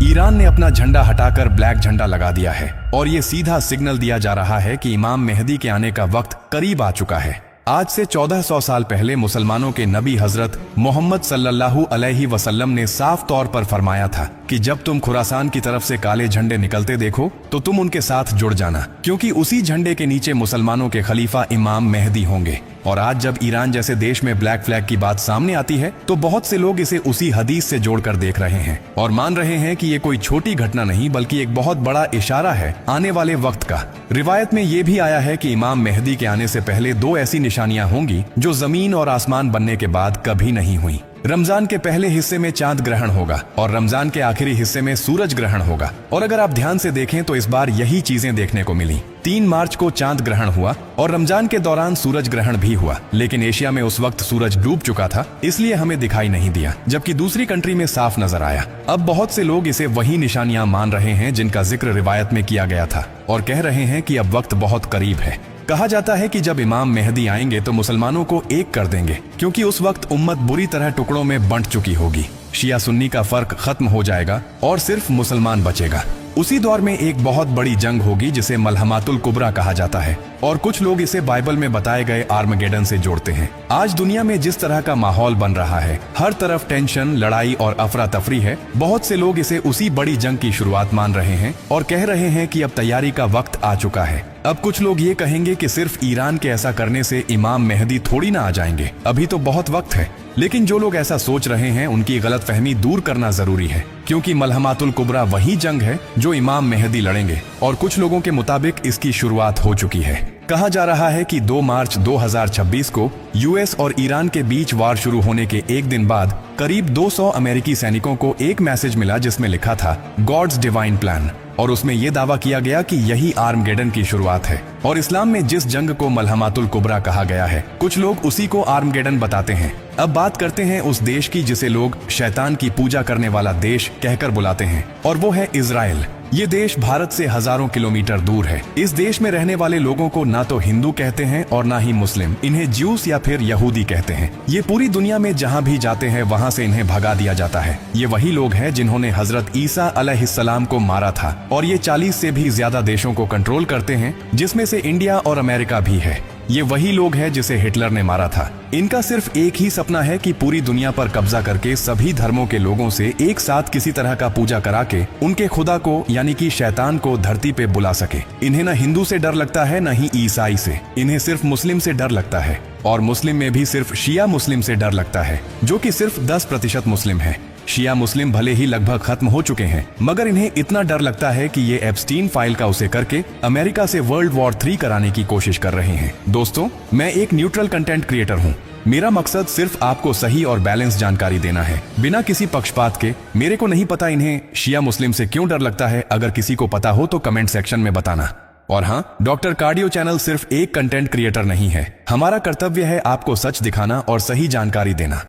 Iran ने अपना झंडा हटाकर ब्लैक झंडा लगा दिया है और ये सीधा सिग्नल दिया जा रहा है कि इमाम मेहदी के आने का वक्त करीब आ चुका है। आज से 1400 साल पहले मुसलमानों के नबी हजरत मोहम्मद सल्लल्लाहु अलैहि वसल्लम ने साफ तौर पर फरमाया था कि जब तुम खुरासान की तरफ से काले झंडे निकलते देखो तो तुम उनके साथ जुड़ जाना, क्योंकि उसी झंडे के नीचे मुसलमानों के खलीफा इमाम मेहदी होंगे। और आज जब ईरान जैसे देश में ब्लैक फ्लैग की बात सामने आती है तो बहुत से लोग इसे उसी हदीस से जोड़कर देख रहे हैं और मान रहे हैं कि ये कोई छोटी घटना नहीं बल्कि एक बहुत बड़ा इशारा है आने वाले वक्त का। रिवायत में ये भी आया है कि इमाम मेहदी के आने से पहले दो ऐसी निशानियां होंगी जो जमीन और आसमान बनने के बाद कभी नहीं हुई। रमजान के पहले हिस्से में चांद ग्रहण होगा और रमजान के आखिरी हिस्से में सूरज ग्रहण होगा। और अगर आप ध्यान से देखें तो इस बार यही चीजें देखने को मिली। 3 मार्च को चांद ग्रहण हुआ और रमजान के दौरान सूरज ग्रहण भी हुआ, लेकिन एशिया में उस वक्त सूरज डूब चुका था, इसलिए हमें दिखाई नहीं दिया, जबकि दूसरी कंट्री में साफ नजर आया। अब बहुत से लोग इसे वही निशानियां मान रहे हैं जिनका जिक्र रिवायत में किया गया था और कह रहे हैं कि अब वक्त बहुत करीब है। कहा जाता है कि जब इमाम मेहदी आएंगे तो मुसलमानों को एक कर देंगे, क्योंकि उस वक्त उम्मत बुरी तरह टुकड़ों में बंट चुकी होगी। शिया सुन्नी का फर्क खत्म हो जाएगा और सिर्फ मुसलमान बचेगा। उसी दौर में एक बहुत बड़ी जंग होगी जिसे मलहमातुल कुबरा कहा जाता है और कुछ लोग इसे बाइबल में बताए गए आर्मगेडन से जोड़ते हैं। आज दुनिया में जिस तरह का माहौल बन रहा है, हर तरफ टेंशन, लड़ाई और अफरा तफरी है, बहुत से लोग इसे उसी बड़ी जंग की शुरुआत मान रहे हैं और कह रहे हैं कि अब तैयारी का वक्त आ चुका है। अब कुछ लोग ये कहेंगे कि सिर्फ ईरान के ऐसा करने से इमाम मेहदी थोड़ी ना आ जाएंगे, अभी तो बहुत वक्त है। लेकिन जो लोग ऐसा सोच रहे हैं उनकी गलतफहमी दूर करना जरूरी है, क्योंकि मलहमातुल कुबरा वही जंग है जो इमाम मेहदी लड़ेंगे और कुछ लोगों के मुताबिक इसकी शुरुआत हो चुकी है। कहा जा रहा है कि 2 मार्च 2026 को यूएस और ईरान के बीच वार शुरू होने के एक दिन बाद करीब 200 अमेरिकी सैनिकों को एक मैसेज मिला जिसमें लिखा था गॉड्स डिवाइन प्लान, और उसमें यह दावा किया गया कि यही आर्मगेडन की शुरुआत है। और इस्लाम में जिस जंग को मलहमातुल कुबरा कहा गया है, कुछ लोग उसी को आर्मगेडन बताते हैं। अब बात करते हैं उस देश की जिसे लोग शैतान की पूजा करने वाला देश कहकर बुलाते हैं, और वो है इजराइल। ये देश भारत से हजारों किलोमीटर दूर है। इस देश में रहने वाले लोगों को ना तो हिंदू कहते हैं और ना ही मुस्लिम, इन्हें ज्यूस या फिर यहूदी कहते हैं। ये पूरी दुनिया में जहाँ भी जाते हैं वहाँ से इन्हें भगा दिया जाता है। ये वही लोग हैं जिन्होंने हजरत ईसा अलैहिस्सलाम को मारा था और ये 40 से भी ज्यादा देशों को कंट्रोल करते हैं, जिसमें से इंडिया और अमेरिका भी है। ये वही लोग हैं जिसे हिटलर ने मारा था। इनका सिर्फ एक ही सपना है कि पूरी दुनिया पर कब्जा करके सभी धर्मों के लोगों से एक साथ किसी तरह का पूजा करा के उनके खुदा को यानी कि शैतान को धरती पे बुला सके। इन्हें ना हिंदू से डर लगता है ना ही ईसाई से, इन्हें सिर्फ मुस्लिम से डर लगता है, और मुस्लिम में भी सिर्फ शिया मुस्लिम से डर लगता है, जो कि सिर्फ 10% मुस्लिम है। शिया मुस्लिम भले ही लगभग खत्म हो चुके हैं, मगर इन्हें इतना डर लगता है कि ये एप्स्टीन फाइल का उसे करके अमेरिका से वर्ल्ड वॉर 3 कराने की कोशिश कर रहे हैं। दोस्तों, मैं एक न्यूट्रल कंटेंट क्रिएटर हूँ। मेरा मकसद सिर्फ आपको सही और बैलेंस जानकारी देना है, बिना किसी पक्षपात के। मेरे को नहीं पता इन्हें शिया मुस्लिम से क्यों डर लगता है। अगर किसी को पता हो तो कमेंट सेक्शन में बताना। और हाँ, डॉक्टर कार्डियो चैनल सिर्फ एक कंटेंट क्रिएटर नहीं है। हमारा कर्तव्य है आपको सच दिखाना और सही जानकारी देना।